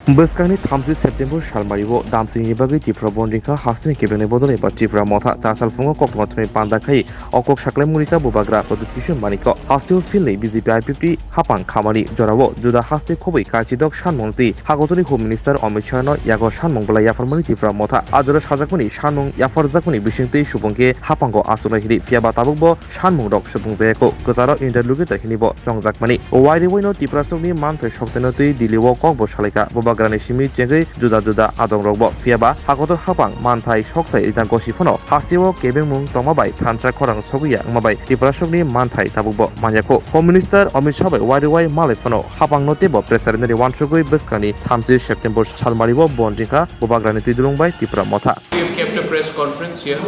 Boskangi 30 September Shalmaribo Damsini Bagi Tipra Bondika Hasni Kibene Bodole Tipra Motha Chasal Fungo Kokmatri Pandakai Okok Shakle Murika Bubagra Production Maniko Hastiu Fili BJP IPP Hapang Khamari Jorabo Juda Haste Kobi Kachidok Shanmonti Hagotori Home Minister Amit Shah no Yago Shanmongbala Yafarmani Tipra Motha Ajora Shajakuni Shanmong Yafarjakuni Bishingti Shubongke Hapango Asulahiri Piaba Tabukbo Shanmongrok Shubongzeko Gozaro Interlocutor Hinibo Jongjakmani Waidiwino Tipra Sogni Mantre Shoktenoti Diliwo Kokbo Shalika Bubagrani Shimi Jenge Juda Juda Adong Rogbo Fiaba Hagotor Hapang Manthai Shoktai Itan Goshifono Hastio Kebemung Tomabai Tantra Korang Soguya Mabai Tipra Sogni Manthai Tabukbo Manyako Home Minister Amit Shah Waidiwai Malefono Hapang Notebo Presidente Wansugui Beskani 30 September Shalmaribo Bondika Bubagrani Tidulungbai Tipra Motha. We have kept a press conference here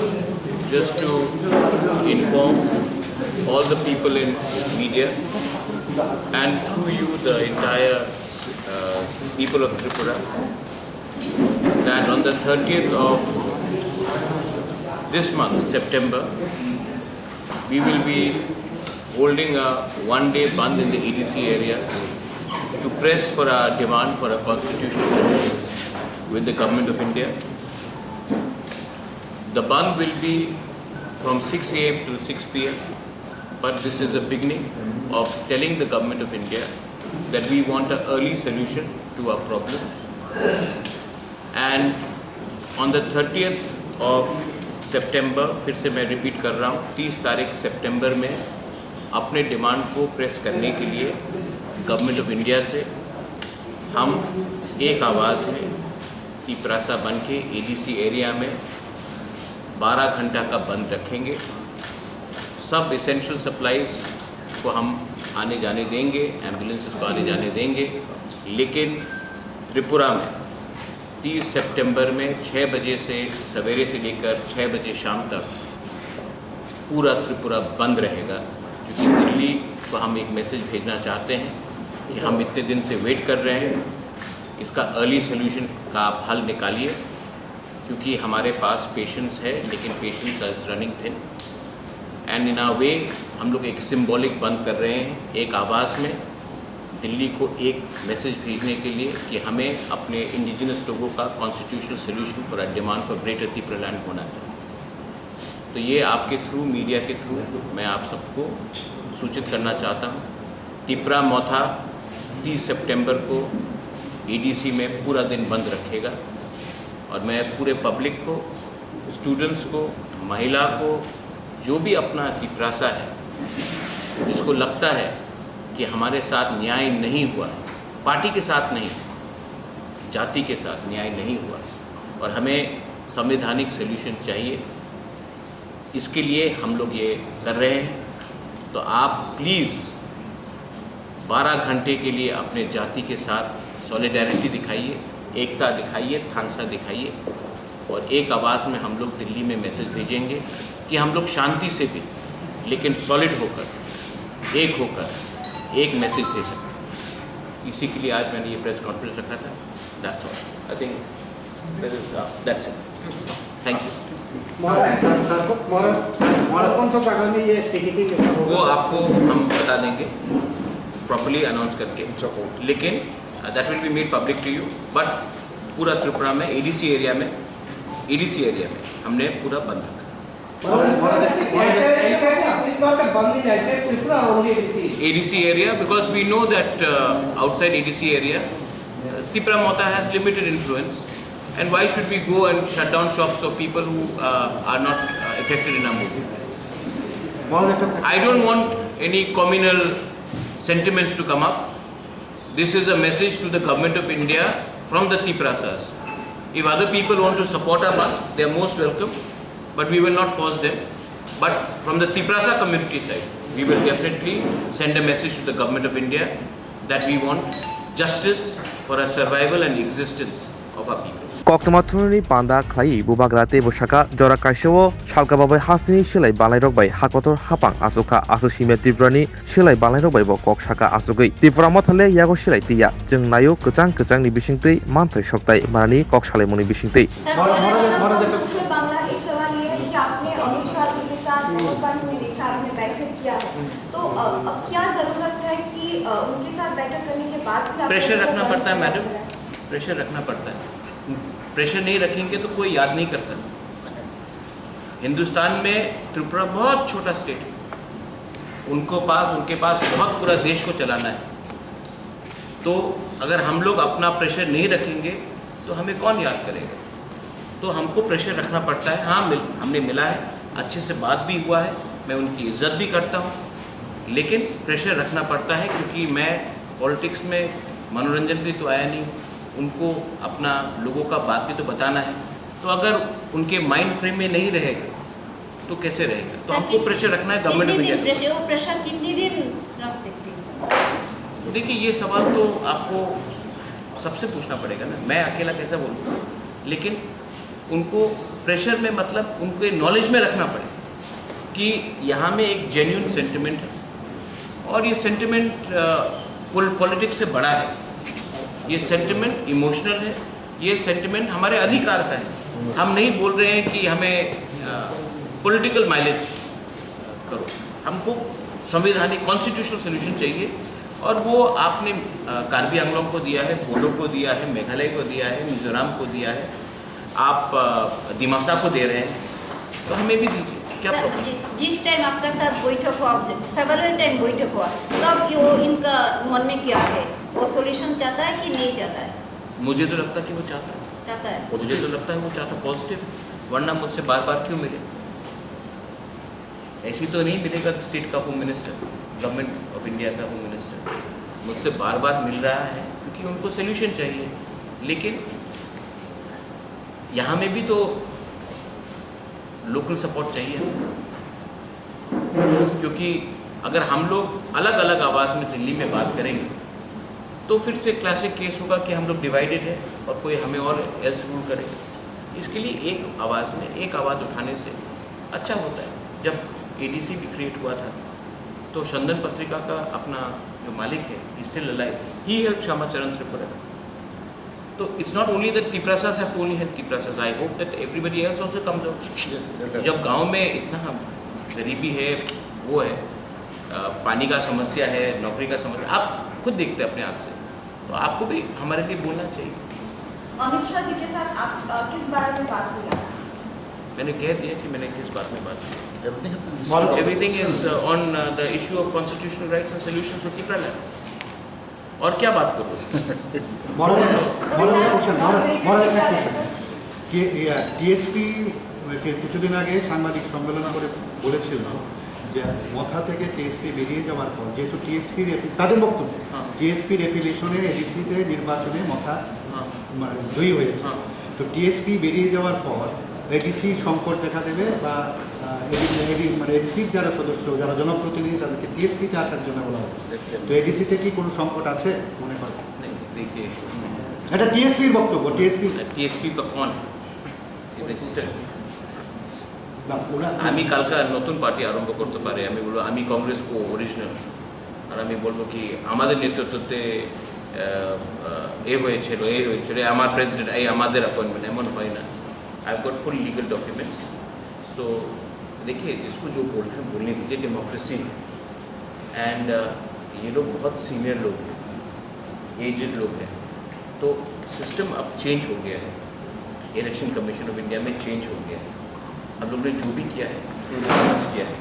just to inform all the people in media and through you the entire people of Tripura that on the 30th of this month, September, we will be holding a one-day bandh in the EDC area to press for our demand for a constitutional solution with the Government of India. The bandh will be from 6 a.m. to 6 p.m. but this is a beginning of telling the Government of India that we want an early solution to our problem. And on the 30th of September, फिर से मैं repeat कर रहा हूँ, 30 तारीख सितंबर में अपने demand को प्रेस करने के लिए गवर्नमेंट ऑफ इंडिया से हम एक आवाज़ में तिपरासा बन के एडीसी एरिया में 12 घंटा का बंद रखेंगे। सब एसेंशियल सप्लाईज को हम आने जाने देंगे, एम्बुलेंसेस को आने जाने देंगे, लेकिन त्रिपुरा में 30 सितंबर में 6 बजे से सवेरे से लेकर 6 बजे शाम तक पूरा त्रिपुरा बंद रहेगा, क्योंकि दिल्ली को हम एक मैसेज भेजना चाहते हैं कि हम इतने दिन से वेट कर रहे हैं, इसका अर्ली सोल्यूशन का आप हल निकालिए, क्योंकि हमारे पास पेशेंट्स है लेकिन patients are running thin and in a way हम लोग एक सिंबॉलिक बंद कर रहे हैं, एक आवाज़ में दिल्ली को एक मैसेज भेजने के लिए कि हमें अपने इंडिजिनस लोगों का constitutional solution for a demand for greater Tripura land होना चाहिए। तो ये आपके थ्रू, मीडिया के थ्रू मैं आप सबको सूचित करना चाहता हूँ। त्रिपुरा मौथा 30 सितंबर को एडीसी में पूरा दिन बंद रखेगा और मैं पूरे पब्लिक को, स्टूडेंट्स को, महिला को, जो भी अपना तिपरासा है, जिसको लगता है कि हमारे साथ न्याय नहीं हुआ, पार्टी के साथ नहीं, जाति के साथ न्याय नहीं हुआ और हमें संवैधानिक सॉल्यूशन चाहिए, इसके लिए हम लोग ये कर रहे हैं। तो आप प्लीज़ 12 घंटे के लिए अपने जाति के साथ सॉलिडारिटी दिखाइए, एकता दिखाइए, थानसा दिखाइए और एक आवाज़ में हम लोग दिल्ली में मैसेज भेजेंगे कि हम लोग शांति से भी लेकिन सॉलिड होकर, एक होकर एक मैसेज दे सकते हैं। इसी के लिए आज मैंने ये प्रेस कॉन्फ्रेंस रखा था। That's all, I think that's it. Thank you. वो आपको हम बता देंगे प्रॉपर्ली अनाउंस करके, लेकिन that will be made public to you. But पूरा त्रिपुरा में एडीसी एरिया में हमने पूरा बंद रखा। It's not a band in entire Tripura, only ADC area, because we know that outside ADC area, Tripura Mota has limited influence, and why should we go and shut down shops of people who are not affected in our movement? I don't want any communal sentiments to come up. This is a message to the Government of India from the Tiprasas. If other people want to support our band, they are most welcome, but we will not force them. But from the Tiprasa community side, we will definitely send a message to the Government of India that we want justice for a survival and existence of our people. Koktomathuni Panda Klai Bubagrate Bushaka Jora Kaisho Shalkababai Hasni Shilai Balarok by Hakotor Hapang Asuka Asushime Tibrani Shilai Balarok by Kokshaka Asugui Tivramotale Yago Shilai Tia Jung Nayo Kutang Kutang Bishingti Mantre Shoktai Marani Kokshalemuni Bishingti तो अब क्या जरूरत है कि उनके साथ बैठक करने के बाद प्रेशर रखना पड़ता है मैडम, प्रेशर रखना पड़ता है। प्रेशर नहीं रखेंगे तो कोई याद नहीं करता। हिंदुस्तान में त्रिपुरा बहुत छोटा स्टेट है, उनके पास बहुत पूरा देश को चलाना है। तो अगर हम लोग अपना प्रेशर नहीं रखेंगे तो हमें कौन याद करेगा? तो हमको प्रेशर रखना पड़ता है। हाँ, हमने मिला है, अच्छे से बात भी हुआ है, मैं उनकी इज्जत भी करता हूँ, लेकिन प्रेशर रखना पड़ता है क्योंकि मैं पॉलिटिक्स में मनोरंजन भी तो आया नहीं, उनको अपना लोगों का बात भी तो बताना है। तो अगर उनके माइंड फ्रेम में नहीं रहेगा तो कैसे रहेगा? तो हमको प्रेशर रखना है गवर्नमेंट ऑफ इंडिया। वो प्रेशर कितनी दिन रख सकते हैं? देखिए, ये सवाल तो आपको सबसे पूछना पड़ेगा ना, मैं अकेला कैसे बोलूँ? लेकिन उनको प्रेशर में मतलब उनके नॉलेज में रखना पड़ेगा कि यहाँ में एक जेन्युइन सेंटिमेंट है और ये सेंटिमेंट पॉलिटिक्स से बड़ा है, ये सेंटिमेंट इमोशनल है, ये सेंटिमेंट हमारे अधिकार का है। हम नहीं बोल रहे हैं कि हमें पॉलिटिकल माइलेज करो, हमको संवैधानिक कॉन्स्टिट्यूशनल सोल्यूशन चाहिए और वो आपने कार्बी आंगलों को दिया है, बोडो को दिया है, मेघालय को दिया है, मिजोरम को दिया है, आप दिमासा को दे रहे हैं, तो हमें भी दीजिए, क्या प्रॉब्लम? जिस टाइम आपका साथ बैठक हुआ, सेवरल टाइम बैठक हुआ, तब वो इनका मन में क्या है? वो सॉल्यूशन चाहता है कि नहीं चाहता है? मुझे तो लगता है कि वो चाहता है, मुझे तो लगता है वो चाहता है पॉजिटिव, वरना मुझसे बार बार क्यों मिले? ऐसी तो नहीं मिलेगा स्टेट का home minister, government of India का होम मिनिस्टर मुझसे बार बार मिल रहा है क्योंकि उनको सोल्यूशन चाहिए। लेकिन यहाँ में भी तो लोकल सपोर्ट चाहिए, क्योंकि अगर हम लोग अलग अलग आवाज़ में दिल्ली में बात करेंगे तो फिर से क्लासिक केस होगा कि हम लोग डिवाइडेड है और कोई हमें और एल्स रूल करेगा। इसके लिए एक आवाज़ में एक आवाज़ उठाने से अच्छा होता है। जब एडीसी भी क्रिएट हुआ था तो चंदन पत्रिका का अपना जो मालिक है, still alive, he help Shyamacharan Tripura. तो it's not only that Tiprasas have to only help Tiprasas, I hope that everybody else also comes out. जब गांव में इतना गरीबी है, वो है, पानी का समस्या है, नौकरी का समस्या, आप खुद देखते हैं अपने आप से, तो आपको भी हमारे लिए बोलना चाहिए। अमित शाह जी के साथ आप किस बारे में बात हुई? मैंने कह दिया कि मैंने किस बात में बात की। Everything is on the issue of constitutional rights and solutions to Tipra land। और क्या बात करूँ उसकी? कि টিএসপি কিছুদিন আগে সাংবাদিক সম্মেলন করে বলেছিল যে মথা থেকে টিএসপি বেরিয়ে যাওয়ার পর, যেহেতু টিএসপির তাদের বক্তব্য টিএসপির এপিলেশনে এডিসিতে নির্বাচনে মথা জয়ী হয়েছে, তো টিএসপি বেরিয়ে যাওয়ার পর এডিসি সংকট দেখা দেবে বা মানে এডিসির যারা সদস্য, যারা জনপ্রতিনিধি, তাদেরকে টিএসপিতে আসার জন্য বলা হচ্ছে। তো এডিসিতে কি কোনো সংকট আছে মনে করেন? देखिए, এটা টিএসপির বক্তব্য। টিএসপি का कौन রেজিস্টার্ড? না, ওরা আমি কালকে নতুন পার্টি আরম্ভ করতে পারে, আমি বলবো আমি কংগ্রেস কো অরিজিনাল, আর আমি বলবো কি আমাদের নেতৃত্বে এ হয়েছিল আমার প্রেসিডেন্ট, এই আমাদের অ্যাপয়েন্টমেন্ট, এমন হয় না। I have got full legal documents. So देखिए, जिसको जो बोल रहे हैं बोलने दीजिए, डेमोक्रेसी है। एंड ये लोग बहुत सीनियर लोग हैं, एजड लोग हैं, तो सिस्टम अब चेंज हो गया है, इलेक्शन कमीशन ऑफ इंडिया में चेंज हो गया है। अब लोग ने जो भी किया है उन्होंने किया है।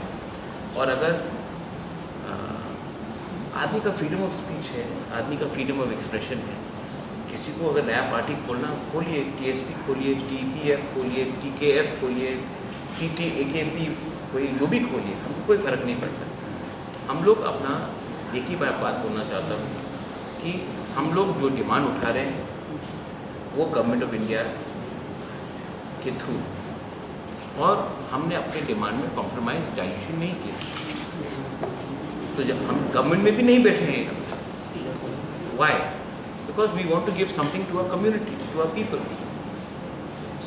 और अगर आदमी का फ्रीडम ऑफ स्पीच है, आदमी का फ्रीडम ऑफ एक्सप्रेशन है, किसी को अगर नया पार्टी खोलना, खोलिए, टीएसपी खोलिए, टीपीएफ खोलिए, टीकेएफ खोलिए, एकेपी खोलिए, जो भी खोलिए, हमको कोई फ़र्क नहीं पड़ता। हम लोग अपना एक ही बात बोलना चाहता हूँ कि हम लोग जो डिमांड उठा रहे हैं वो गवर्नमेंट ऑफ इंडिया के थ्रू, और हमने अपने डिमांड में कॉम्प्रोमाइज़ डाइल्यूशन नहीं किया। तो जब हम गवर्नमेंट में भी नहीं बैठे हैं, Y? Because we want to give something to our community, to our people.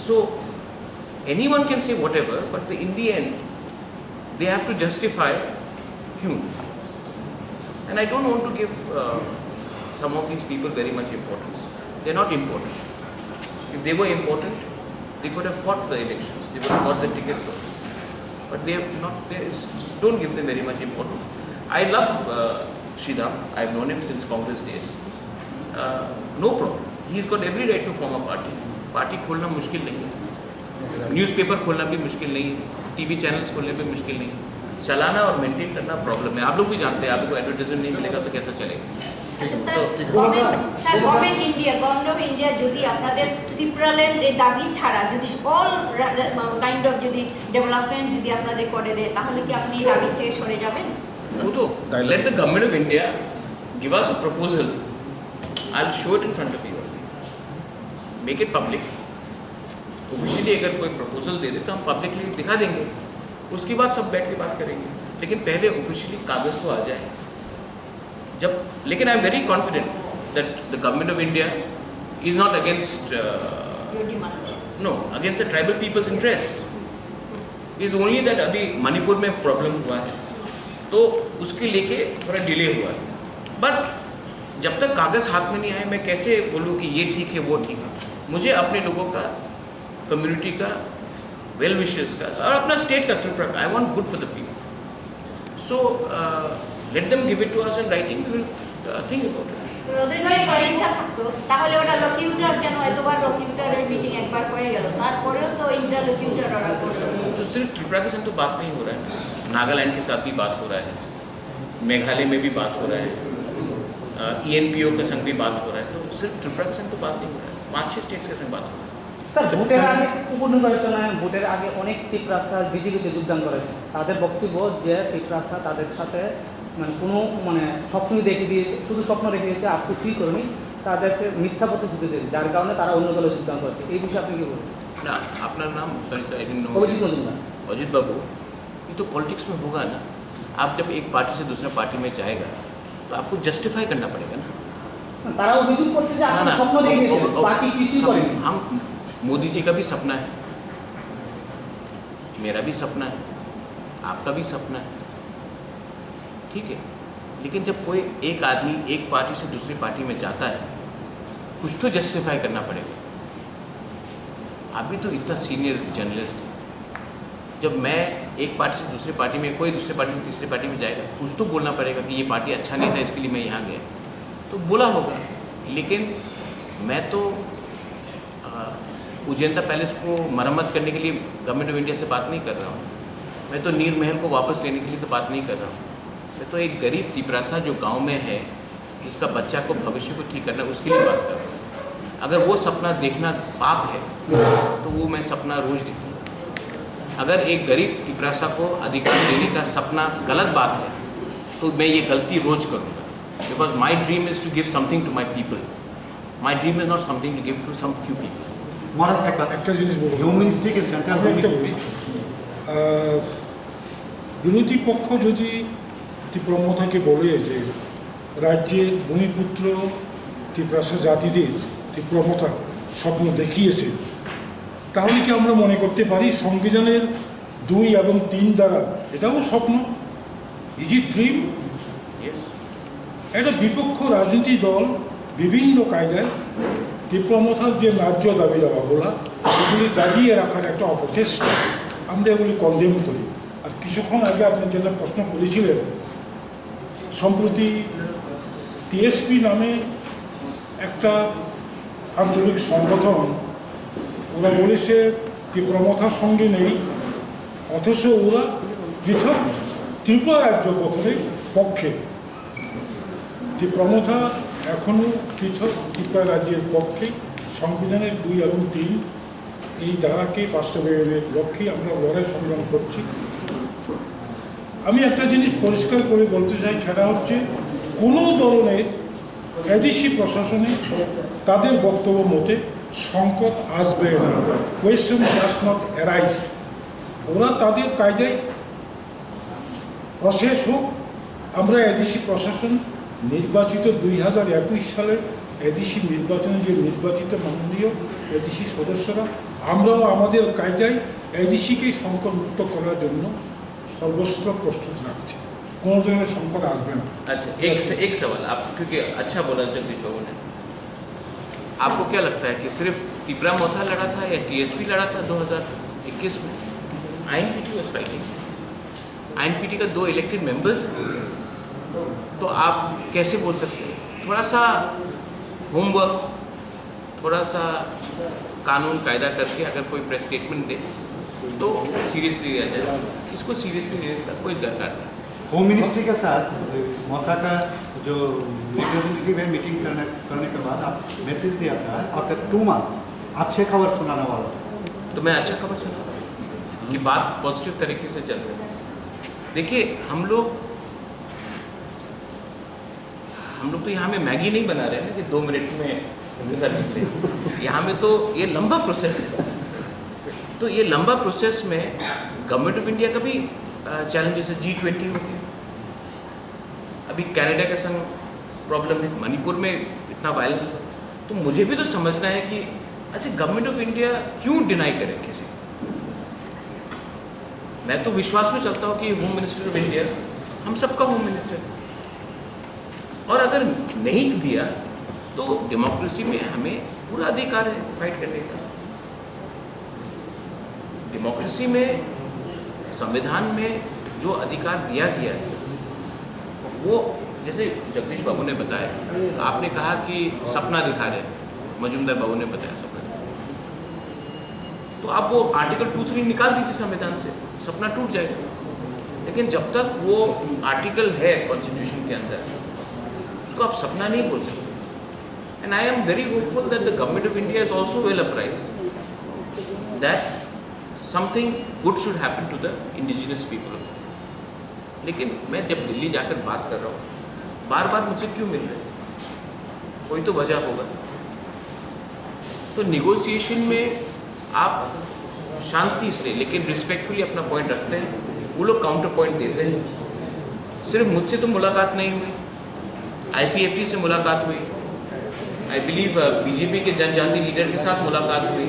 So anyone can say whatever, but in the end they have to justify kyun. And I don't want to give some of these people very much importance. They're not important. If they were important, they could have fought for the elections, they would have got the tickets also. But they have not. Don't give them very much importance. I love Sridham. I've known him since Congress days. No problem. He is got every right to form a party. Party खोलना मुश्किल नहीं है, newspaper खोलना भी मुश्किल नहीं है, TV channels खोलने भी मुश्किल नहीं है, चलाना और मेंटेन करना प्रॉब्लम है। आप लोग भी जानते हैं, आपको एडवर्टाइजमेंट नहीं मिलेगा तो कैसा चलेगा। আচ্ছা স্যার, গভর্নমেন্ট অফ ইন্ডিয়া যদি আপনাদের ত্রিপুরাল্যান্ড এই দাবি ছাড়া যদি অল কাইন্ড অফ যদি ডেভেলপমেন্ট যদি আপনাদের করে দেয়, তাহলে কি আপনি এই দাবি থেকে সরে যাবেন? वो तो let the government of India give us a proposal, I will show it in front of you, make it public. Officially अगर कोई प्रपोजल दे दे तो हम पब्लिकली दिखा देंगे, उसके बाद सब बैठ के बात करेंगे, लेकिन पहले ऑफिशियली कागज़ तो आ जाए जब। लेकिन I am very confident that the government of India is not against no against the tribal people's interest, is only that अभी मणिपुर में प्रॉब्लम हुआ है तो उसके लेके थोड़ा डिले हुआ है। बट जब तक कागज़ हाथ में नहीं आए मैं कैसे बोलूँ कि ये ठीक है वो ठीक है। मुझे अपने लोगों का, कम्युनिटी का, वेल विशेस का और अपना स्टेट का त्रिपुरा का, I want good for the people. So let them give it to us in writing, we will think about it. ওদের যদি সদিচ্ছা থাকতো তাহলে ওরা লকিউটার কেন এতবার লকিউটারের মিটিং একবার হয়ে গেল, তারপরেও তো ইন্টারলকিউটার ওরা করলো। तो सिर्फ त्रिपुरा के साथ तो बात नहीं हो रहा है, नागालैंड के साथ भी बात हो रहा है, मेघालय में भी बात हो रहा है, ENPO के संग भी बात हो रहा है, तो सिर्फ त्रिपुरा के संग तो बात नहीं हो रहा है, 5-6 स्टेट्स के संग बात हो रहा है। স্যার ভোটের আগে উপনির্বাচনে ভোটের আগে অনেক ত্রিপুরাসা বিজেপিতে যোগদান করেছে, তাদের বক্তব্য যে ত্রিপুরাসা তাদের সাথে মানে কোনো মানে স্বপ্নই দেখে দিয়েছে, শুধু স্বপ্ন রেখে দিয়েছে আর কিছুই করেনি, তাদেরকে মিথ্যা প্রতিশ্রুতি দিয়েছে, যার কারণে তারা অন্য দলে যোগদান করেছে। এই বিষয়ে আপনি কি বলবেন? ना अपना नाम sorry sir I didn't know. Abhijit Majumdar. Ajit बाबू, ये तो पॉलिटिक्स में होगा ना, आप जब एक पार्टी से दूसरे पार्टी में जाएगा तो आपको जस्टिफाई करना पड़ेगा ना। তারা অভিযোগ করছে যে আপনি স্বপ্ন দেখিয়েছেন, বাকি কিছুই করেনি। हम मोदी जी का भी सपना है, मेरा भी सपना है, आपका भी सपना है, ठीक है। लेकिन जब कोई एक आदमी एक पार्टी से दूसरी पार्टी में जाता है कुछ तो जस्टिफाई करना पड़ेगा। आप भी तो इतना सीनियर जर्नलिस्ट है, जब मैं एक पार्टी से दूसरी पार्टी में, कोई दूसरी पार्टी से तीसरी पार्टी में जाएगा कुछ तो बोलना पड़ेगा कि ये पार्टी अच्छा नहीं था इसके लिए मैं यहाँ गया, तो बोला होगा। लेकिन मैं तो उजेंदा पैलेस को मरम्मत करने के लिए गवर्नमेंट ऑफ इंडिया से बात नहीं कर रहा हूँ, मैं तो नीर महल को वापस लेने के लिए तो बात नहीं कर रहा हूँ। मैं तो एक गरीब त्रिपुरासा जो गांव में है, जिसका बच्चा को भविष्य को ठीक करना है, उसके लिए बात कर रहा हूँ। अगर वो सपना देखना पाप है तो वो मैं सपना रोज देखूँगा। अगर एक गरीब त्रिपुरासा को अधिकार देने का सपना गलत बात है तो मैं ये गलती रोज करूँगा, because my dream is to give something to my people, my dream is not something to give to some few people. মহারাজ একটা জিনিস বলবো, হিউম্যানিস্টিক সেন্ট্রাল আমি একটা বলি, বিরোধী পক্ষ যদি ত্রিপুরামথাকে বলে যে রাজ্যের ভূমিপুত্র ত্রিপুরাসা জাতিদের ত্রিপুরামথা স্বপ্ন দেখিয়েছে, তাহলে কি আমরা মনে করতে পারি সংবিধানের 2 এবং 3 দ্বারা এটাও স্বপ্ন? Is it dream? একটা বিপক্ষ রাজনীতি দল বিভিন্ন কায়দায় ত্রিপুরামথার যে ন্যায্য দাবি দাবাগুলো এগুলি দাবিয়ে রাখার একটা অপচেষ্টা, আমরা এগুলি কন্ডেম করি। আর কিছুক্ষণ আগে আপনি যেটা প্রশ্ন করেছিলেন, সম্প্রতি টিএসপি নামে একটা আঞ্চলিক সংগঠন, ওরা বলেছে ত্রিপুরামথার সঙ্গে নেই, অথচ ওরা পৃথক ত্রিপুরা রাজ্য গঠনের পক্ষে। ত্রিপুরামথা এখনও পৃথক ত্রিপুরা রাজ্যের পক্ষে সংবিধানের 2 এবং 3 এই ধারাকে বাস্তবায়নের লক্ষ্যে আমরা লড়াই সংগ্রাম করছি। আমি একটা জিনিস পরিষ্কার করে বলতে চাই, সেটা হচ্ছে কোনো ধরনের এডিসি প্রশাসনে তাদের বক্তব্য মতে সংকট আসবে না, কোয়েশ্চন জাস্ট নট অ্যারাইজ। ওরা তাদের কায়দায় প্রসেস হোক, আমরা এডিসি প্রশাসন নির্বাচিত 2021 সালের এডিসি নির্বাচনে যে নির্বাচিত মাননীয় এডিসি সদস্যরা, আমরাও আমাদের কায়দায় এডিসিকে সংকটমুক্ত করার জন্য সর্বস্ব প্রস্তুত রাখছি, কোনো ধরনের সংকট আসবে না। अच्छा एक सवाल आप, क्योंकि अच्छा बोला जगदीश बाबू ने, आपको क्या लगता है कि सिर्फ त्रिपुरामथा लड़ा था या टीएसपी लड़ा था 2021 में? आईएनपीटी वाज फाइटिंग, आईएनपीटी का 2 इलेक्टेड मेंबर्स, तो आप कैसे बोल सकते हैं? थोड़ा सा होमवर्क थोड़ा सा कानून कायदा करके अगर कोई प्रेस स्टेटमेंट दे तो सीरियसली लिया जाए, इसको सीरियसली लेने का कोई दरकार नहीं। होम मिनिस्ट्री के साथ मोथा का जो रिप्रेजेंटेटिव है मीटिंग करने के बाद आप मैसेज दिया था आपका 2 मंथ अच्छे खबर सुनाने वाला था। तो मैं अच्छा खबर सुना रहा हूँ कि बात पॉजिटिव तरीके से चल रही है। देखिए हम लोग तो यहाँ में मैगी नहीं बना रहे हैं कि 2 मिनट में रिजल्ट निकले। यहाँ में तो ये लंबा प्रोसेस है। तो ये लंबा प्रोसेस में गवर्नमेंट ऑफ इंडिया का भी चैलेंजेस है। G20 हो गया, अभी कनाडा के संग प्रॉब्लम है, मणिपुर में इतना वायलेंस है। तो मुझे भी तो समझना है कि अच्छा गवर्नमेंट ऑफ इंडिया क्यों डिनाई करे किसी को। मैं तो विश्वास में चलता हूँ कि होम मिनिस्टर ऑफ इंडिया हम सबका होम मिनिस्टर है, और अगर नहीं दिया तो डेमोक्रेसी में हमें पूरा अधिकार है फाइट करने का। डेमोक्रेसी में संविधान में जो अधिकार दिया गया है वो, जैसे जगदीश बाबू ने बताया, आपने कहा कि सपना दिखा रहे, मजुमदार बाबू ने बताया सपना, तो आप वो आर्टिकल 2-3 निकाल दीजिए संविधान से, सपना टूट जाएगा। लेकिन जब तक वो आर्टिकल है कॉन्स्टिट्यूशन के अंदर, उसको आप सपना नहीं बोल सकते। And I am very hopeful that the government of India is also well apprised that something good should happen to the indigenous people of. लेकिन मैं जब दिल्ली जाकर बात कर रहा हूँ, बार बार मुझे क्यों मिल रहे हैं, कोई तो वजह होगा। तो निगोशिएशन में आप शांति से लेकिन रिस्पेक्टफुली अपना पॉइंट रखते हैं, वो लोग काउंटर पॉइंट देते हैं। सिर्फ मुझसे तो मुलाकात नहीं हुई, IPFT से मुलाकात हुई, आई बिलीव बीजेपी के जनजाति लीडर के साथ मुलाकात हुई,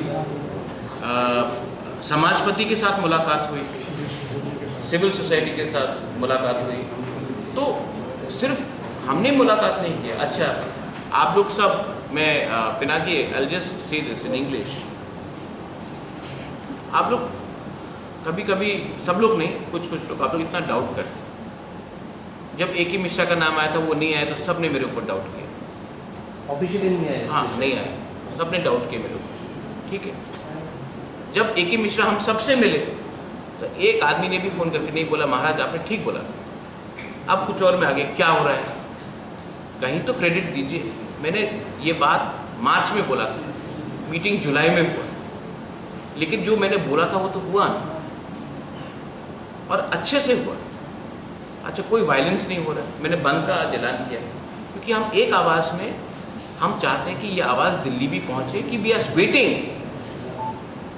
समाजपति के साथ मुलाकात हुई, सिविल सोसाइटी के साथ मुलाकात हुई। तो सिर्फ हमने मुलाकात नहीं किया। अच्छा आप लोग सब, मैं Pinaki I just say this in English, आप लोग कभी कभी, सब लोग नहीं, कुछ लोग, आप लोग इतना डाउट करते। जब AK मिश्रा का नाम आया था, वो नहीं आया तो सब ने मेरे ऊपर डाउट किया। ऑफिशियली नहीं आया? हाँ नहीं आया, सब ने डाउट किया मेरे ऊपर। ठीक है, जब AK मिश्रा हम सबसे मिले तो एक आदमी ने भी फ़ोन करके नहीं बोला महाराज आपने ठीक बोला था, अब कुछ और में आगे क्या हो रहा है, कहीं तो क्रेडिट दीजिए। मैंने ये बात मार्च में बोला था, मीटिंग जुलाई में हुआ, लेकिन जो मैंने बोला था वो तो हुआ नहीं, और अच्छे से हुआ। अच्छा कोई वायलेंस नहीं हो रहा, मैंने बंद का आज ऐलान किया, क्योंकि हम एक आवाज़ में, हम चाहते हैं कि ये आवाज़ दिल्ली भी पहुँचे कि we are waiting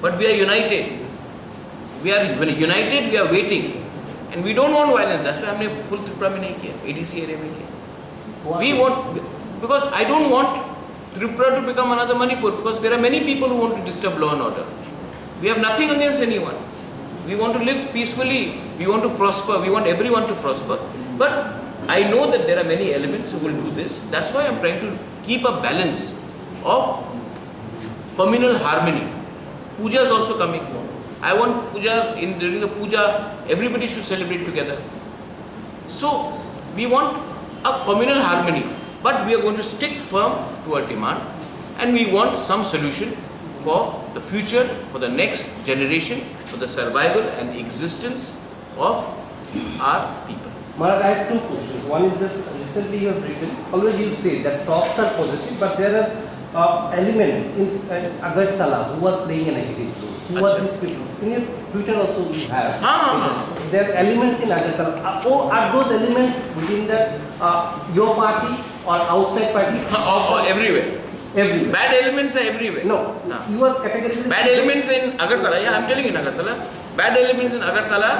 but we are united, we are united, we are waiting and we don't want violence. That's why हमने फुल त्रिपुरा में नहीं किया, ADC एरिया में किया। We want, because I don't want Tripura to become another Manipur, because there are many people who want to disturb law and order. We have nothing against anyone. We want to live peacefully, we want to prosper, we want everyone to prosper. But I know that there are many elements who will do this. That's why I'm trying to keep a balance of communal harmony. Puja is also coming. I want puja, during the puja, everybody should celebrate together. So, we want a communal harmony. But we are going to stick firm to our demand, and we want some solution for the future, for the next generation, for the survival and existence of our people. Maharaj, I have two questions. One is this: recently you have written, always you say that talks are positive, but there are elements in Agartala who are playing a negative role. Who are these people? In your Twitter also you have. There are elements in Agartala. Are those elements within your party or outside party? Or everywhere. Everywhere. Bad elements are everywhere. No, you are categorically. Bad elements in Agartala. Yeah, I'm telling you in Agartala. Bad elements in Agartala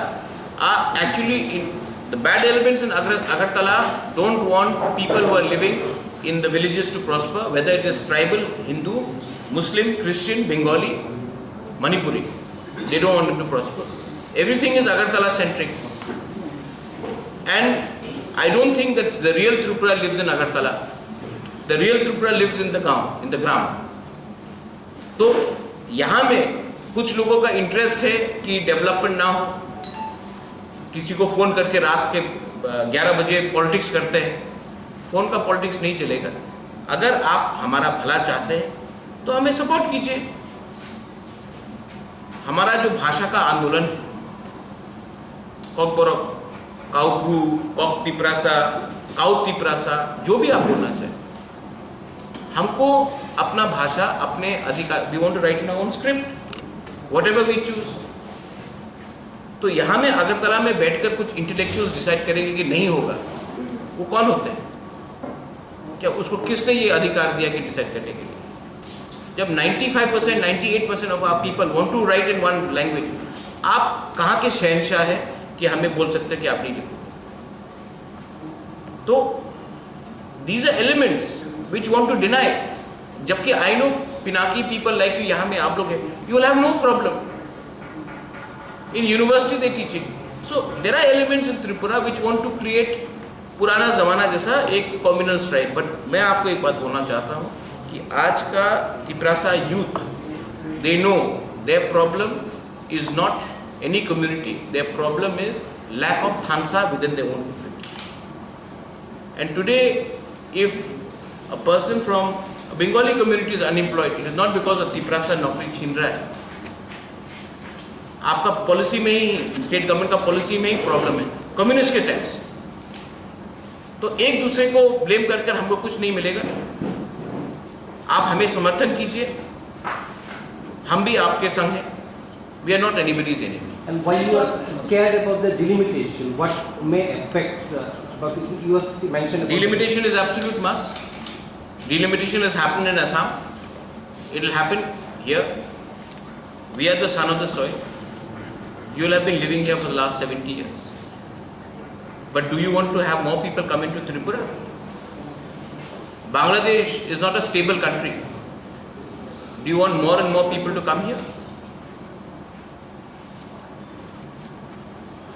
are actually in the bad elements in Agartala don't want people who are living in the villages to prosper, whether it is tribal, Hindu, Muslim, Christian, Bengali, Manipuri. They don't want them to prosper. Everything is Agartala centric. And I don't think that the real Tripura lives in Agartala. The real Tripura lives in the gram. तो यहाँ में कुछ लोगों का interest है कि development ना हो, किसी को फ़ोन करके रात के 11 बजे पॉलिटिक्स करते हैं। फ़ोन का पॉलिटिक्स नहीं चलेगा। अगर आप हमारा भला चाहते हैं तो हमें सपोर्ट कीजिए। हमारा जो भाषा का आंदोलन कॉकबोरक, काउप्रू, कॉक तिप्रासा, काउ तिप्रासा, जो भी आप बोलना चाहें, हमको अपना भाषा, अपने अधिकार, we want to write in our own script, whatever we choose. तो यहाँ में अगरतला में बैठकर कुछ इंटेलेक्चुअल्स डिसाइड करेंगे कि नहीं होगा, वो कौन होते हैं? क्या उसको किसने ये अधिकार दिया कि डिसाइड करने के लिए? जब 95%, 98% of our people want to write in one language, आप कहाँ के शहंशाह हैं कि हमें बोल सकते हैं कि आप नहीं लिखो? तो these are elements which want to deny, जबकि I know Pinaki people like you, यहाँ में आप लोग हैं, you will have no problem. In university they teach it. So there are elements in Tripura which want to create पुराना ज़माना जैसा एक communal strife. But मैं आपको एक बात बोलना चाहता हूँ कि आज का Tiprasa youth, they know their problem is not any community. Their problem is lack of thansa within their own community. And today, if a person from a Bengali community is unemployed, it is not because of Tiprasa नौकरी छीन रहा है, आपका policy में ही, state government का policy में ही problem है, communist के टाइम से। तो एक दूसरे को ब्लेम कर हमको कुछ नहीं मिलेगा। आप हमें समर्थन कीजिए, हम भी आपके संग हैं। We are not anybody's enemy. And while you are scared about the delimitation, what may affect, but you have mentioned about Delimitation is absolute must. Delimitation has happened in Assam. It will happen here. We are the son of the soil. You will have been living here for the last 70 years. But do you want to have more people come into Tripura? Bangladesh is not a stable country. Do you want more and more people to come here?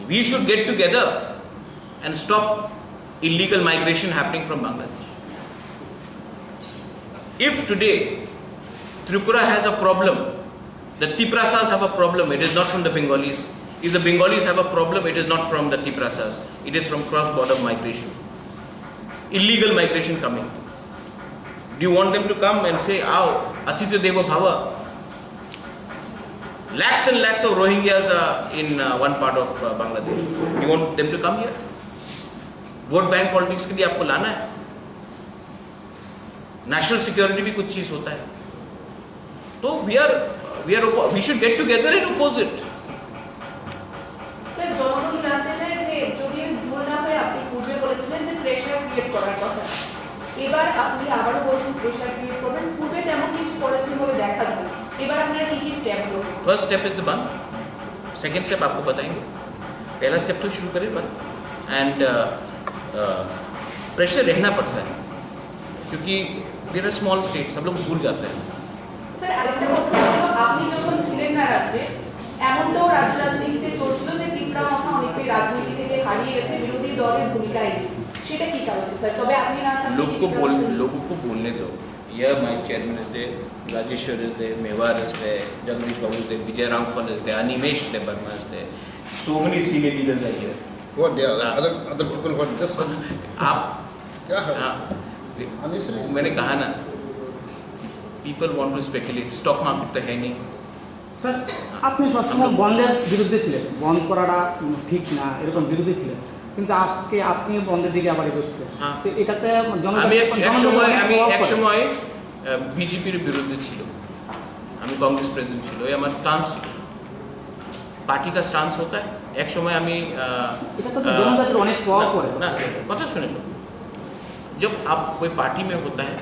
We should get together and stop illegal migration happening from Bangladesh. If today Tripura has a problem, the Tiprasas have a problem, it is not from the Bengalis. If the Bengalis have a problem, it is not from the Tiprasas. It is from cross-border migration. Illegal migration coming. Do you want them to come and say, "Aao, Atitya Deva Bhava"? Lakhs and lakhs of Rohingyas are in one part of Bangladesh. Do you want them to come here? Vote bank politics के लिए आपको लाना है? National security भी कुछ चीज होता है। तो we should get together and oppose it. Sir, জনগণ জানতে চায় যে যদি আমি ভুল না হয়, আপনি পূর্বে বলেছিলেন যে প্রেশার ক্রিয়েট করার কথা, এবার আপনি আবারও বলছেন প্রেশার ক্রিয়েট করবেন। পূর্বে তেমন কিছু করেছেন বলে দেখা যায়, এবার আপনারা কি কি স্টেপ নেবেন? फर्स्ट स्टेप इज द बंद, सेकेंड स्टेप आपको बताएंगे। पहला स्टेप तो शुरू करें बंद, एंड प्रेशर रहना पड़ता है क्योंकि देयर आर स्मॉल स्टेट्स, हम लोग भूल जाते हैं। স্যার, আরেকটা কথা হলো, আপনি যখন ছিলেন না রাজ্যে, এমনটাও রাজ্য রাজনীতিতে চলছিল যে ত্রিপুরা মাথা অনেকটাই রাজনীতি থেকে হারিয়ে গেছে, বিরোধী দলের ভূমিকায়। সেটা কি কারণে স্যার? তবে আপনি না থাকলে लोगों को बोलने दो। Here my chairman is there, Rajeshwar is there, Mewar is there, Jagdish Babu is there, Vijay Ramphal is there, Animesh Debarma is there. So many senior leaders are here. What they are? Other people what just आप क्या है? हाँ, Unnecessary. मैंने कहा ना, people want to speculate. Stock market तो है नहीं। স্যার, আপনি সবসময় বন্ধের বিরুদ্ধে ছিলেন, বন্ধ করাটা ঠিক না এরকম বিরোধী ছিলেন, কিন্তু আজকে আপনি বন্ধের দিকে আবার এগোচ্ছেন। হ্যাঁ। তো এটাতে আমি এক সময় বিজেপির বিরুদ্ধে ছিল, আমি কংগ্রেস প্রেসিডেন্ট ছিল, এই আমার স্টান্স ছিল। পার্টি का স্টান্স होता है। एक समय আমি এটা তো জনগণের অনেক প্রভাব পড়ে। না, কথা सुने लो, जब आप कोई पार्टी में होता है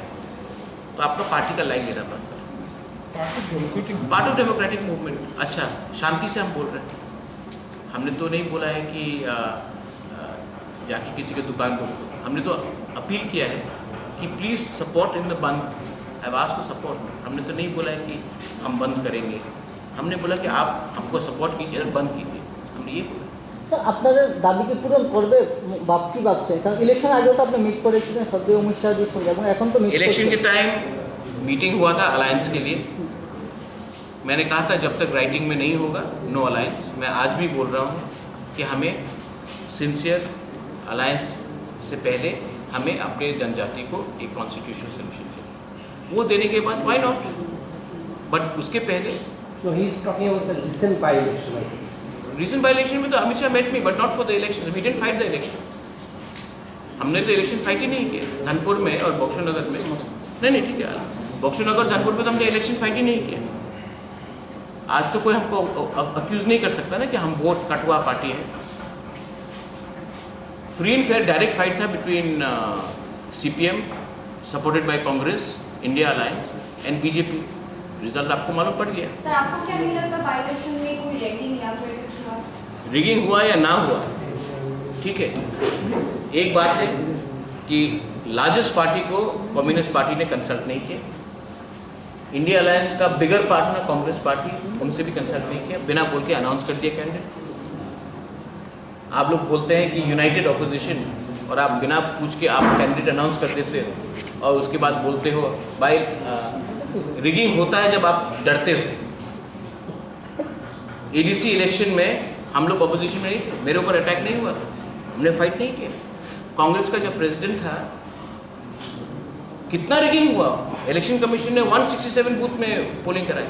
तो आपका पार्टी का लाइन लेना पड़ता है। Part of democratic movement. अच्छा, शांति से हम बोल रहे हैं, हमने तो नहीं बोला है कि जाके किसी की दुकान को, हमने तो अपील किया है कि please support in the bandh. I was to support. हमने तो नहीं बोला है कि हम बंद करेंगे, हमने बोला कि आप हमको सपोर्ट कीजिए और बंद कीजिए, हमने ये बोला। স্যার, আপনাদের দাবিকে পূরণ করবে ভাবছে, কারণ ইলেকশন আগেও তো আপনি মিট করেছিলেন সদ্য অমিত শাহজির সঙ্গে, এবং এখন তো इलेक्शन के टाइम मीटिंग हुआ था अलायंस के लिए। मैंने कहा था जब तक राइटिंग में नहीं होगा नो अलायंस। मैं आज भी बोल रहा हूँ कि हमें सिंसियर अलायंस से पहले हमें अपने जनजाति को एक कॉन्स्टिट्यूशनल सोल्यूशन चाहिए। वो देने के बाद व्हाई नॉट। बट उसके पहले So he is talking about the recent by-election, I think. Recent by election में तो Amit Shah met me but not for the election, we didn't fight the election. हमने तो इलेक्शन फाइट ही नहीं किया धनपुर में और बक्सर नगर में। नहीं ठीक है, बक्सर नगर धनपुर में तो हमने इलेक्शन फाइट ही नहीं किया। आज तो कोई हमको अक्यूज नहीं कर सकता ना कि हम वोट कटवा पार्टी है। Free and fair direct fight था between CPM supported by Congress, India alliance and BJP। Result आपको मालूम पड़ गया। सर आपको क्या नहीं लगता बाई इलेक्शन में कोई रैगिंग या फिर कुछ हुआ? रिगिंग हुआ या ना हुआ, ठीक है, एक बात है कि लार्जेस्ट पार्टी को कम्युनिस्ट पार्टी ने कंसल्ट नहीं किया। इंडिया अलायंस का बिगर पार्टनर कांग्रेस पार्टी, उनसे भी कंसल्ट नहीं किया, बिना बोल के अनाउंस कर दिया कैंडिडेट। आप लोग बोलते हैं कि यूनाइटेड ऑपोजिशन, और आप बिना पूछ के आप कैंडिडेट अनाउंस कर देते हो और उसके बाद बोलते हो भाई रिगिंग होता है जब आप डरते हो। ADC इलेक्शन में हम लोग ऑपोजिशन में नहीं थे, मेरे ऊपर अटैक नहीं हुआ था, हमने फाइट नहीं किया। कांग्रेस का जो प्रेसिडेंट था, कितना रिगिंग हुआ, इलेक्शन कमीशन ने 167 बूथ में पोलिंग कराई,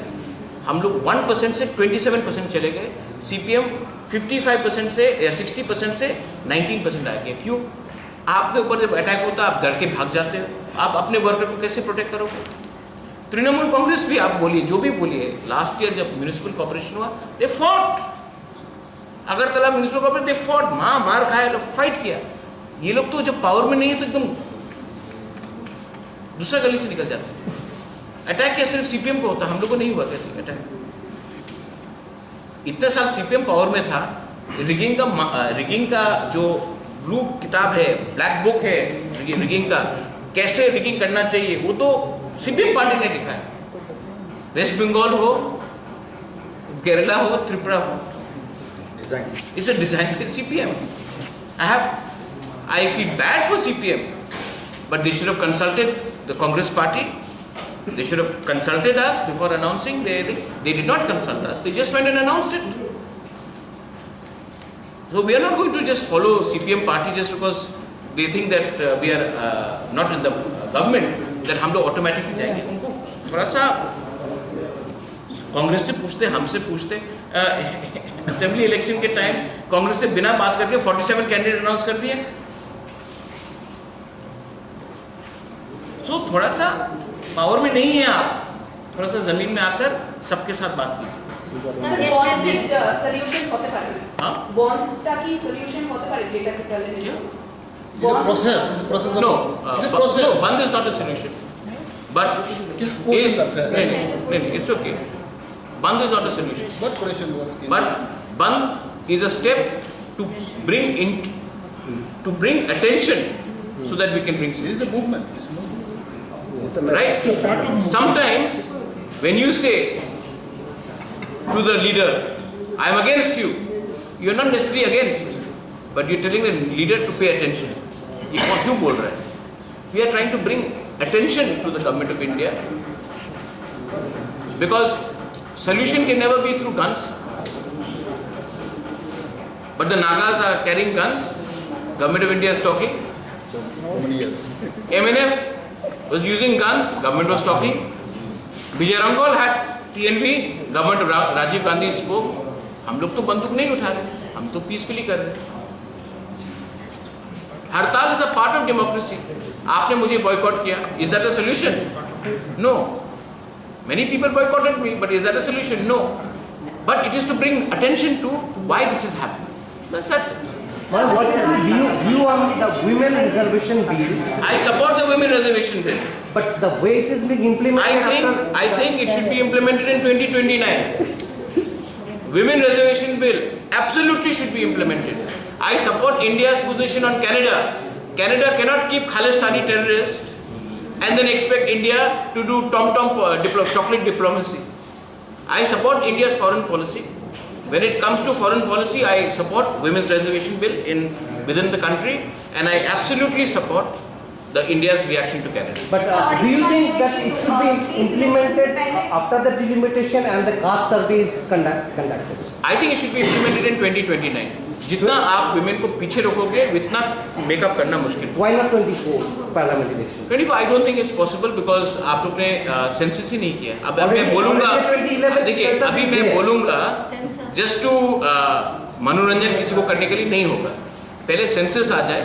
हम लोग 1% से 27% चले गए। CPM 55% से या 60% से 19% आ गया। क्यों? आपके ऊपर जब अटैक होता है आप डर के भाग जाते हो, आप अपने वर्कर को कैसे प्रोटेक्ट करोगे? तृणमूल कांग्रेस भी आप बोलिए, जो भी बोलिए, लास्ट ईयर जब म्यूनिसिपल कॉर्पोरेशन हुआ they fought, Agartala municipal corporation they fought, मार खाया, फाइट किया। ये लोग तो जब पावर में नहीं है तो एकदम दूसरा गली से निकल जाते। अटैक क्या सिर्फ CPM को होता, हम लोग को नहीं हुआ कैसे अटैक? इतने साल CPM पावर में था, रिगिंग का जो ब्लू किताब है, ब्लैक बुक है रिगिंग का, कैसे रिगिंग करना चाहिए, वो तो CPM पार्टी ने लिखा है। वेस्ट बंगाल हो, केरला हो, त्रिपुरा हो, it's a design by CPM। I feel bad for CPM, but they should have consulted the Congress party. They should have consulted us before announcing. They did not consult us. They just went and announced it. So we are not going to just follow CPM party just because they think that we are not in the government, that हम लोग automatically जाएंगे। उनको थोड़ा सा कांग्रेस से पूछते, हमसे पूछते। असेंबली इलेक्शन के टाइम कांग्रेस से बिना बात करके 47 कैंडिडेट अनाउंस कर दिए। तो थोड़ा सा पावर में नहीं है आप, थोड़ा सा जमीन में आकर सबके साथ बात कीजिए। सॉल्यूशन होते पारे, हाँ, बॉन्डটা কি সলিউশন হতে পারে যেটা কি বলেন? The process of No, the process. no, band is not a solution. But Is it's okay. Band is not a solution. what question was? But band is a step to bring attention so that we can bring It is solution. the movement. It's movement. Right? Sometimes when you say to the leader, I am against you, you are not necessarily against, but you are telling the leader to pay attention. ये कौन क्यों बोल रहा है? We are trying to bring attention to the government of India, because solution can never be through guns. But the Nagas are carrying guns. Government of India is talking. How many years? MNF was using guns. Government was talking. Vijay Ramgol had TNV. Government of Rajiv Gandhi spoke. हम लोग तो बंदूक नहीं उठा रहे, हम तो peacefully कर रहे हैं। Hartal is a part of democracy. आपने मुझे बॉयकॉट किया, is that a solution? No. Many people boycotted me, but is that a solution? No. But it is to bring attention to why this is happening. That's it. Well, what is the view on the women reservation bill? I support the women reservation bill. But the way it is being implemented. I think it should be implemented in 2029. Women reservation bill absolutely should be implemented. I support India's position on Canada. Canada cannot keep Khalistani terrorists and then expect India to do chocolate diplomacy. I support India's foreign policy. When it comes to foreign policy, I support women's reservation bill within the country, and I absolutely support the India's reaction to Canada. But do you think that it should be implemented after the delimitation and the caste survey is conducted? I think it should be implemented in 2029. जितना आप women को पीछे रखोगे उतना makeup करना मुश्किल है। Why not 24 parliament election? 24 I don't think it's possible because आप लोग ने सेंसस ही नहीं किया। अब मैं Already- बोलूंगा, already 2011 देखिए census अभी is मैं there. बोलूंगा Census. जस्ट टू मनोरंजन किसी को करने के लिए नहीं होगा, पहले सेंसस आ जाए।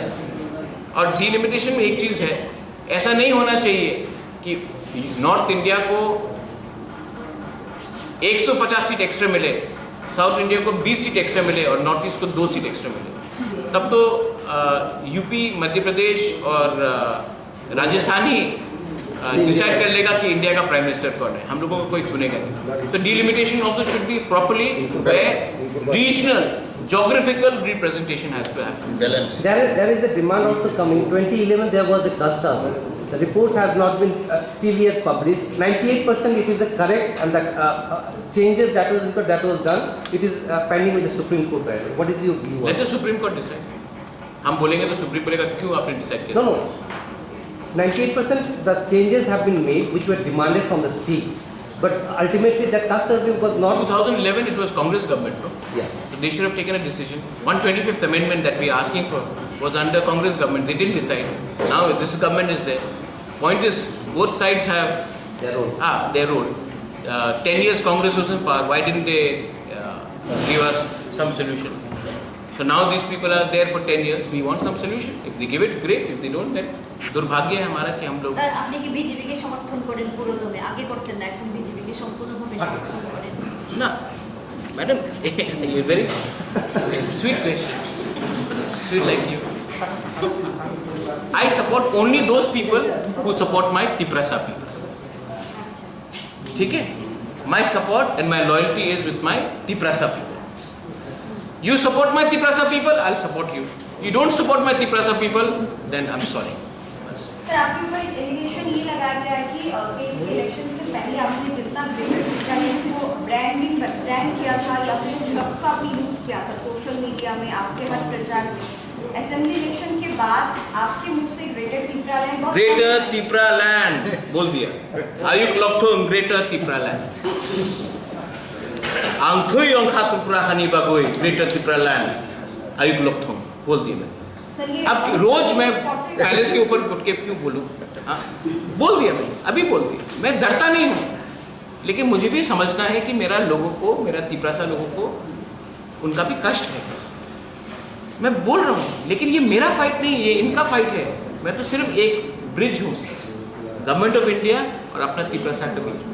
और डिलिमिटेशन में एक चीज़ है, ऐसा नहीं होना चाहिए कि नॉर्थ इंडिया को 150 सीट एक्स्ट्रा मिले, साउथ इंडिया को 20 सीट एक्स्ट्रा मिले और नॉर्थ ईस्ट को 2 सीट एक्स्ट्रा मिले, तब तो यूपी, मध्य प्रदेश और राजस्थान ही डिसाइड कर लेगा कि इंडिया का प्राइम मिनिस्टर कौन है, हम लोगों को कोई सुनेगा नहीं। तो delimitation also should be properly where regional geographical representation has to happen. Balance. There is a demand also coming. 2011 there was a cluster. The reports have not been till yet published. 98% it is a correct, and the changes that was done. It is pending with the Supreme Court. Right? What is your view? Let the Supreme Court decide. हम बोलेंगे तो supreme बोलेगा क्यों आपने decide किया? No. 98% the changes have been made which were demanded from the states. But ultimately that cluster review was not. 2011 it was Congress government, no? Yeah. So they should have taken a decision. 125th amendment that we are asking for was under Congress government. They didn't decide. Now this government is there. Point is, both sides have Their own. their role. 10 years Congress was in power. Why didn't they give us some solution? So now these people are there for 10 years. We want some solution. If they give it, great. If they don't, then दुर्भाग्य है हमारा कि हम लोग। Sir আপনি কি বিজেপিকে সমর্থন করেন পুরোদমে? আগে করতেন না, এখন বিজেপিকে সম্পূর্ণভাবে সমর্থন করেন? না मैडम, ये very sweet question, sweet like you. I support only those people who support my Tiprasa people. ठीक है? My support and my loyalty is with my Tiprasa people. You support my Tiprasa people, I'll support you. You don't support my Tiprasa people, then I'm sorry. Sir आपके ऊपर एक allegation ये लगाया गया है कि इस इलेक्शन से पहले आपने जितना को ब्रांड किया था या फिर सबका भी यूज किया था सोशल मीडिया में, आपके हर प्रचार में। असेंबली इलेक्शन के बाद आपके मुख से ग्रेटर तिप्रालैंड ग्रेटर तिप्रालैंड बोल दिया। आयुक लॉकथोंग ग्रेटर तिप्रालैंड। आंखोई अंखा त्रिपुरा हनी बागोई ग्रेटर तिप्रालैंड आयुक लॉकथोंग बोल दिया मैं। अब रोज मैं पैलेस के ऊपर उठ के क्यों बोलूं? हाँ बोल दिया, मैं अभी बोल दिया। मैं डरता नहीं हूँ, लेकिन मुझे भी समझना है कि मेरा लोगों को, मेरा तिप्रासा लोगों को, उनका भी कष्ट है। मैं बोल रहा हूँ, लेकिन ये मेरा फाइट नहीं, ये इनका फाइट है। मैं तो सिर्फ एक ब्रिज हूँ गवर्नमेंट ऑफ इंडिया और अपना तिप्रासा के बीच में।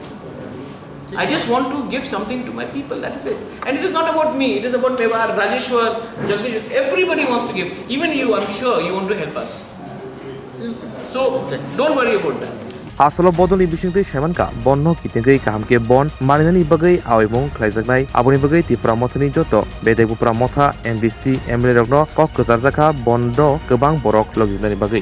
I just want to give something to my people, that is it. And it is not about me, it is about Mewar, Rajeshwar, Jagdish, everybody wants to give. Even you, I'm sure you want to help us. So, don't worry about that. आसल बदल बिसिंगै सेमानका बन्न कितंगै कामके बन मानिनानै बगै आवैमं खलायजानाय आबनि बगै तिप्रा मथनि जत बेदेबुप्रा मथा एमबिसि MLA रगनो कक गजारजाखा बन्द गोबां बरक लगिनानै बगै